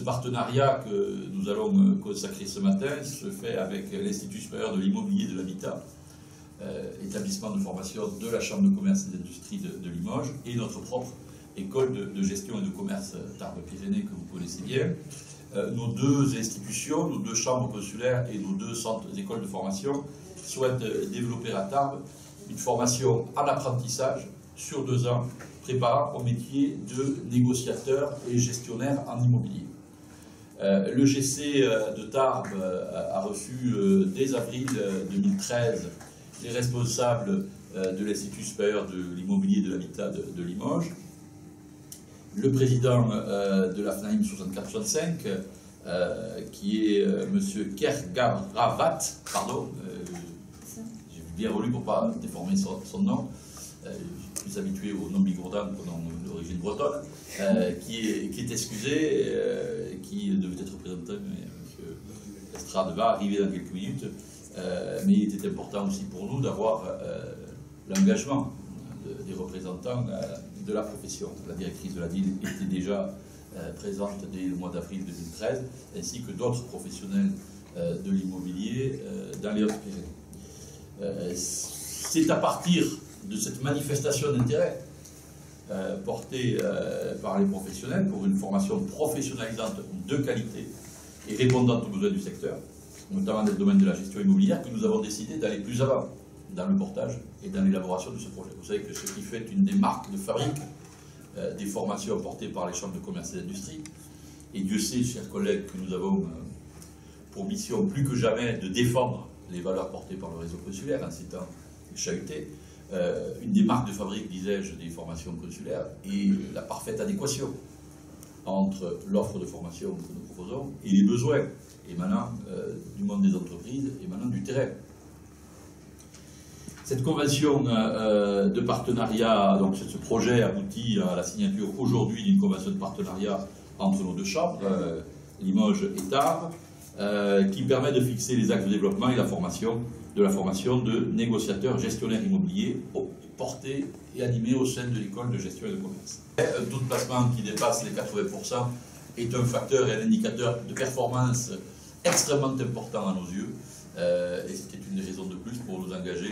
partenariat que nous allons consacrer ce matin se fait avec l'Institut supérieur de l'immobilier et de l'habitat, établissement de formation de la Chambre de commerce et d'industrie de Limoges, et notre propre école de gestion et de commerce Tarbes-Pyrénées que vous connaissez bien. Nos deux institutions, nos deux chambres consulaires et nos deux centres d'école de formation souhaitent développer à Tarbes une formation en apprentissage sur 2 ans, préparant au métier de négociateur et gestionnaire en immobilier. Le GC de Tarbes a reçu dès avril 2013 les responsables de l'Institut supérieur de l'immobilier et de l'habitat de Limoges, le président de la FNAIM 6465, qui est M. Kergaravat, pardon, j'ai bien relu pour ne pas déformer son nom, je suis plus habitué au nom bigourdan qu'au nom d'origine bretonne, qui est excusé, qui devait être représenté, mais M. Estrade va arriver dans quelques minutes, mais il était important aussi pour nous d'avoir l'engagement des représentants de la profession. La directrice de la ville était déjà présente dès le mois d'avril 2013, ainsi que d'autres professionnels de l'immobilier dans les Hautes-Pyrénées. C'est à partir de cette manifestation d'intérêt portée par les professionnels pour une formation professionnalisante de qualité et répondant aux besoins du secteur, notamment dans le domaine de la gestion immobilière, que nous avons décidé d'aller plus avant dans le portage et dans l'élaboration de ce projet. Vous savez que ce qui fait une des marques de fabrique des formations portées par les chambres de commerce et d'industrie, et Dieu sait, chers collègues, que nous avons pour mission plus que jamais de défendre les valeurs portées par le réseau consulaire en ces temps chahutés. Une des marques de fabrique, disais-je, des formations consulaires est la parfaite adéquation entre l'offre de formation que nous proposons et les besoins émanant du monde des entreprises, émanant du terrain. Cette convention de partenariat, donc ce projet aboutit à la signature aujourd'hui d'une convention de partenariat entre nos deux chambres, Limoges et Tarbes, qui permet de fixer les axes de développement et la formation de négociateurs gestionnaires immobiliers portés et animés au sein de l'école de gestion et de commerce. Un taux de placement qui dépasse les 80% est un facteur et un indicateur de performance extrêmement important à nos yeux. Et c'était une des raisons de plus pour nous engager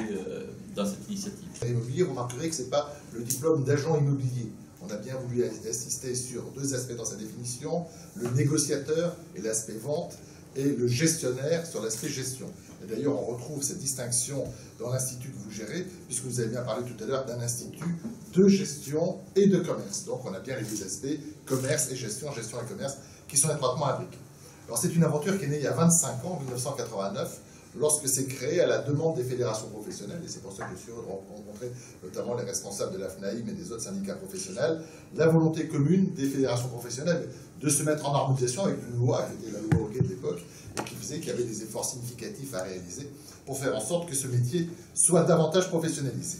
dans cette initiative. Immobilier, vous remarquerez que ce n'est pas le diplôme d'agent immobilier. On a bien voulu insister sur 2 aspects dans sa définition, le négociateur et l'aspect vente, et le gestionnaire sur l'aspect gestion. Et d'ailleurs, on retrouve cette distinction dans l'institut que vous gérez, puisque vous avez bien parlé tout à l'heure d'un institut de gestion et de commerce. Donc on a bien les 2 aspects, commerce et gestion et commerce, qui sont étroitement imbriqués. Alors c'est une aventure qui est née il y a 25 ans, en 1989, lorsque c'est créé à la demande des fédérations professionnelles, et c'est pour ça que je suis heureux de rencontrer notamment les responsables de la FNAIM et des autres syndicats professionnels, la volonté commune des fédérations professionnelles de se mettre en harmonisation avec une loi, qui était la loi Hockey de l'époque, et qui faisait qu'il y avait des efforts significatifs à réaliser pour faire en sorte que ce métier soit davantage professionnalisé.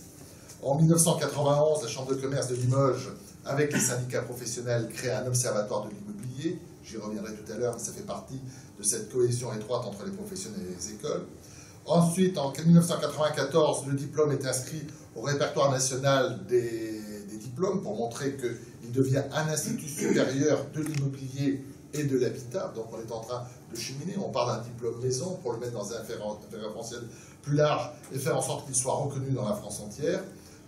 En 1991, la Chambre de commerce de Limoges, avec les syndicats professionnels, crée un observatoire de l'immobilier. J'y reviendrai tout à l'heure, mais ça fait partie de cette cohésion étroite entre les professionnels et les écoles. Ensuite, en 1994, le diplôme est inscrit au répertoire national des diplômes pour montrer qu'il devient un institut supérieur de l'immobilier et de l'habitat. Donc on est en train de cheminer, on part d'un diplôme maison pour le mettre dans un référentiel plus large et faire en sorte qu'il soit reconnu dans la France entière.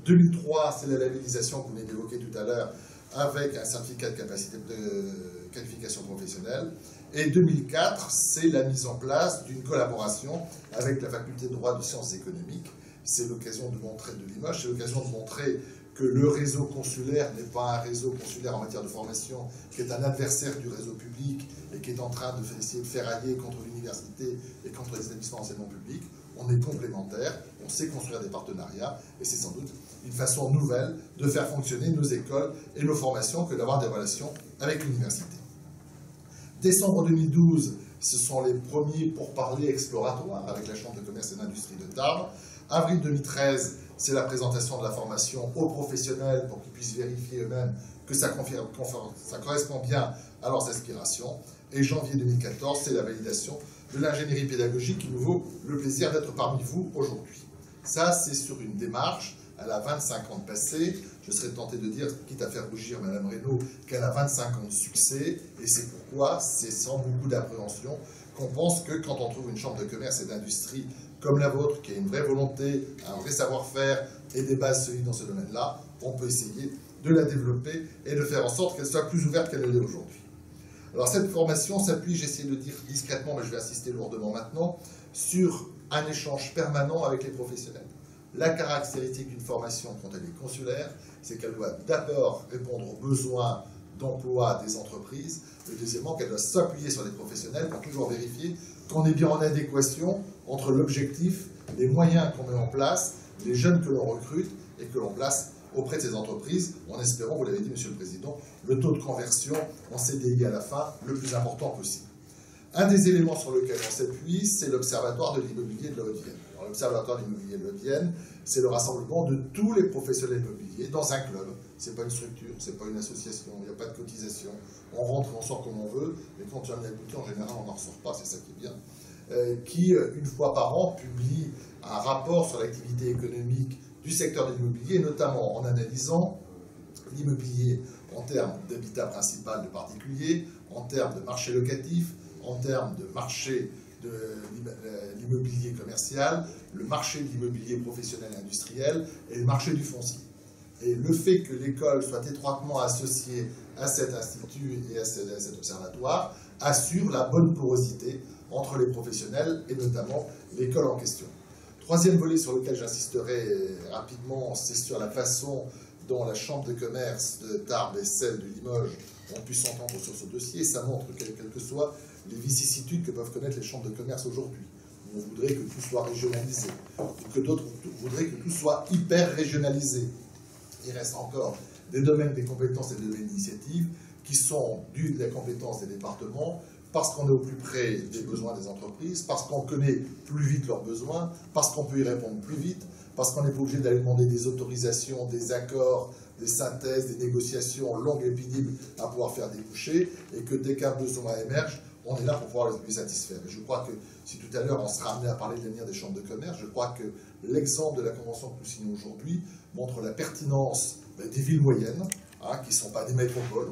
2003, c'est la labellisation que vous venez d'évoquer tout à l'heure, avec un certificat de capacité de qualification professionnelle. Et 2004, c'est la mise en place d'une collaboration avec la faculté de droit de sciences économiques. C'est l'occasion de montrer de Limoges, c'est l'occasion de montrer que le réseau consulaire n'est pas un réseau consulaire en matière de formation, qui est un adversaire du réseau public et qui est en train d'essayer de ferrailler contre l'université et contre les établissements d'enseignement public. On est complémentaires, on sait construire des partenariats, et c'est sans doute une façon nouvelle de faire fonctionner nos écoles et nos formations que d'avoir des relations avec l'université. Décembre 2012, ce sont les premiers pourparlers exploratoires avec la Chambre de commerce et d'industrie de Tarbes. Avril 2013, c'est la présentation de la formation aux professionnels pour qu'ils puissent vérifier eux-mêmes que ça correspond bien à leurs aspirations. Et janvier 2014, c'est la validation de l'ingénierie pédagogique qui nous vaut le plaisir d'être parmi vous aujourd'hui. Ça, c'est sur une démarche elle a 25 ans de passé. Je serais tenté de dire, quitte à faire rougir Mme Reynaud, qu'elle a 25 ans de succès, et c'est pourquoi c'est sans beaucoup d'appréhension qu'on pense que quand on trouve une chambre de commerce et d'industrie comme la vôtre, qui a une vraie volonté, un vrai savoir-faire et des bases solides dans ce domaine-là, on peut essayer de la développer et de faire en sorte qu'elle soit plus ouverte qu'elle ne l'est aujourd'hui. Alors cette formation s'appuie, j'essaie de le dire discrètement, mais je vais insister lourdement maintenant, sur un échange permanent avec les professionnels. La caractéristique d'une formation quand elle est consulaire, c'est qu'elle doit d'abord répondre aux besoins d'emploi des entreprises, et deuxièmement qu'elle doit s'appuyer sur les professionnels pour toujours vérifier qu'on est bien en adéquation entre l'objectif, les moyens qu'on met en place, les jeunes que l'on recrute et que l'on place auprès de ces entreprises, en espérant, vous l'avez dit Monsieur le Président, le taux de conversion en CDI à la fin le plus important possible. Un des éléments sur lequel on s'appuie, c'est l'Observatoire de l'immobilier de la Haute-Vienne. L'Observatoire de l'immobilier de la Haute-Vienne, c'est le rassemblement de tous les professionnels immobiliers dans un club. Ce n'est pas une structure, ce n'est pas une association, il n'y a pas de cotisation. On rentre et on sort comme on veut, mais quand on a goûté, en général, on n'en ressort pas, c'est ça qui est bien. Qui, une fois par an, publie un rapport sur l'activité économique du secteur de l'immobilier, notamment en analysant l'immobilier en termes d'habitat principal de particuliers, en termes de marché locatif, en termes de marché de l'immobilier commercial, le marché de l'immobilier professionnel et industriel et le marché du foncier. Et le fait que l'école soit étroitement associée à cet institut et à cet observatoire assure la bonne porosité entre les professionnels et notamment l'école en question. Troisième volet sur lequel j'insisterai rapidement, c'est sur la façon dont la Chambre de commerce de Tarbes et celle de Limoges ont pu s'entendre sur ce dossier. Ça montre que, quelles que soient les vicissitudes que peuvent connaître les chambres de commerce aujourd'hui, on voudrait que tout soit régionalisé, ou que d'autres voudraient que tout soit hyper régionalisé. Il reste encore des domaines des compétences et des domaines d'initiative qui sont dus de la compétence des départements, parce qu'on est au plus près des besoins des entreprises, parce qu'on connaît plus vite leurs besoins, parce qu'on peut y répondre plus vite, parce qu'on n'est pas obligé d'aller demander des autorisations, des accords, des synthèses, des négociations longues et pénibles à pouvoir faire déboucher, et que dès qu'un besoin émerge, on est là pour pouvoir les satisfaire. Et je crois que si tout à l'heure on sera amené à parler de l'avenir des chambres de commerce, je crois que l'exemple de la convention que nous signons aujourd'hui montre la pertinence des villes moyennes, qui ne sont pas des métropoles.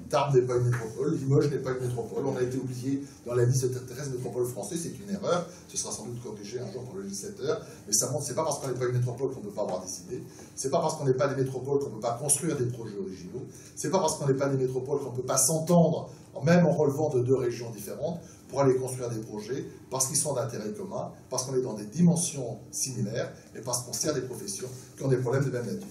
Tarbes n'est pas une métropole, Limoges n'est pas une métropole. On a été oublié dans la liste de 13 métropoles françaises, c'est une erreur. Ce sera sans doute corrigé un jour par le législateur. Mais ça montre, c'est pas parce qu'on n'est pas une métropole qu'on ne peut pas avoir décidé. C'est pas parce qu'on n'est pas des métropoles qu'on ne peut pas construire des projets originaux. C'est pas parce qu'on n'est pas des métropoles qu'on ne peut pas s'entendre, même en relevant de deux régions différentes, pour aller construire des projets, parce qu'ils sont d'intérêt commun, parce qu'on est dans des dimensions similaires, et parce qu'on sert des professions qui ont des problèmes de même nature.